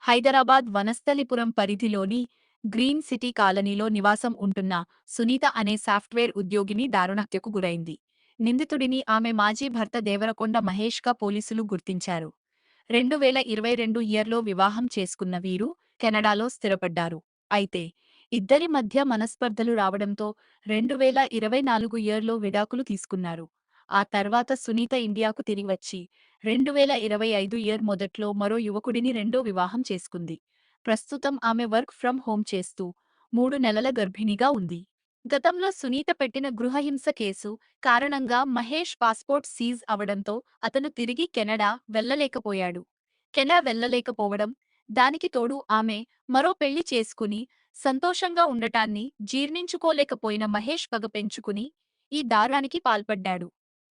హైదరాబాద్ వనస్థలిపురం పరిధిలోని green city కాలనీలో నివాసం ఉంటున్న సునీత అనే సాఫ్ట్వేర్ ఉద్యోగిని దారుణహత్యకు గురైంది. నిందితుడిని ఆమె మాజీ భర్త దేవరకొండ మహేష్గా పోలీసులు గుర్తించారు. 2022 ఇయర్లో వివాహం చేసుకున్న వీరు కెనడాలో స్థిరపడ్డారు. అయితే ఇద్దరి మధ్య మనస్పర్ధలు రావడంతో 2024 ఇయర్లో విడాకులు తీసుకున్నారు. ఆ తర్వాత సునీత ఇండియాకు తిరిగి వచ్చి 2025 ఇయర్ మొదట్లో మరో యువకుడిని రెండో వివాహం చేసుకుంది. ప్రస్తుతం ఆమె వర్క్ ఫ్రం హోం చేస్తూ 3 నెలల గర్భిణిగా ఉంది. గతంలో సునీత పెట్టిన గృహహింస కేసు కారణంగా మహేష్ పాస్పోర్ట్ సీజ్ అవడంతో అతను తిరిగి కెనడా వెళ్లలేకపోయాడు. కెనడా వెళ్లలేకపోవడం, దానికి తోడు ఆమె మరో పెళ్లి చేసుకుని సంతోషంగా ఉండటాన్ని జీర్ణించుకోలేకపోయిన మహేష్ పగ పెంచుకుని ఈ దారుణానికి పాల్పడ్డాడు.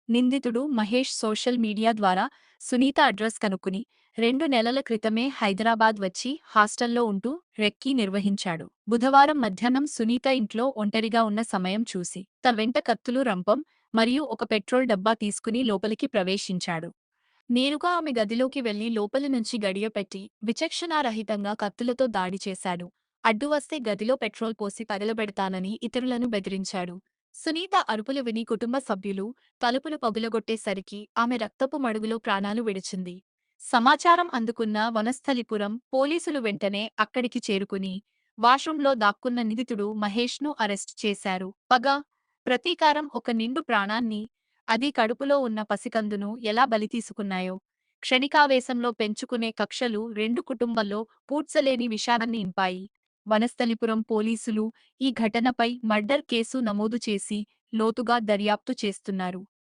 నిందితుడు మహేష్ సోషల్ మీడియా ద్వారా సునీత అడ్రస్ కనుక్కుని 2 నెలల క్రితమే హైదరాబాద్ వచ్చి హాస్టల్లో ఉంటూ రెక్కీ నిర్వహించాడు. బుధవారం మధ్యాహ్నం సునీత ఇంట్లో ఒంటరిగా ఉన్న సమయం చూసి తన వెంట కత్తులు, రంపం మరియు ఒక పెట్రోల్ డబ్బా తీసుకుని లోపలికి ప్రవేశించాడు. నేరుగా ఆమె గదిలోకి వెళ్లి లోపలి నుంచి గడియ పెట్టి విచక్షణారహితంగా కత్తులతో దాడి చేశాడు. అడ్డు వస్తే గదిలో పెట్రోల్ పోసి తగలబెడతానని ఇతరులను బెదిరించాడు. సునీత అరుపులు విని కుటుంబ సభ్యులు తలుపులు పగులగొట్టేసరికి ఆమె రక్తపు మడుగులో ప్రాణాలు విడిచింది. సమాచారం అందుకున్న వనస్థలిపురం పోలీసులు వెంటనే అక్కడికి చేరుకుని వాష్రూంలో దాక్కున్న నిందితుడు మహేష్ను అరెస్ట్ చేశారు. పగ, ప్రతీకారం ఒక నిండు ప్రాణాన్ని, అది కడుపులో ఉన్న పసికందును ఎలా బలి తీసుకున్నాయో, క్షణికావేశంలో పెంచుకునే కక్షలు రెండు కుటుంబాల్లో పూడ్చలేని విషాదాన్ని నింపాయి. వనస్థలిపురం పోలీసులు ఈ ఘటనపై మర్డర్ కేసు నమోదు చేసి లోతుగా దర్యాప్తు చేస్తున్నారు.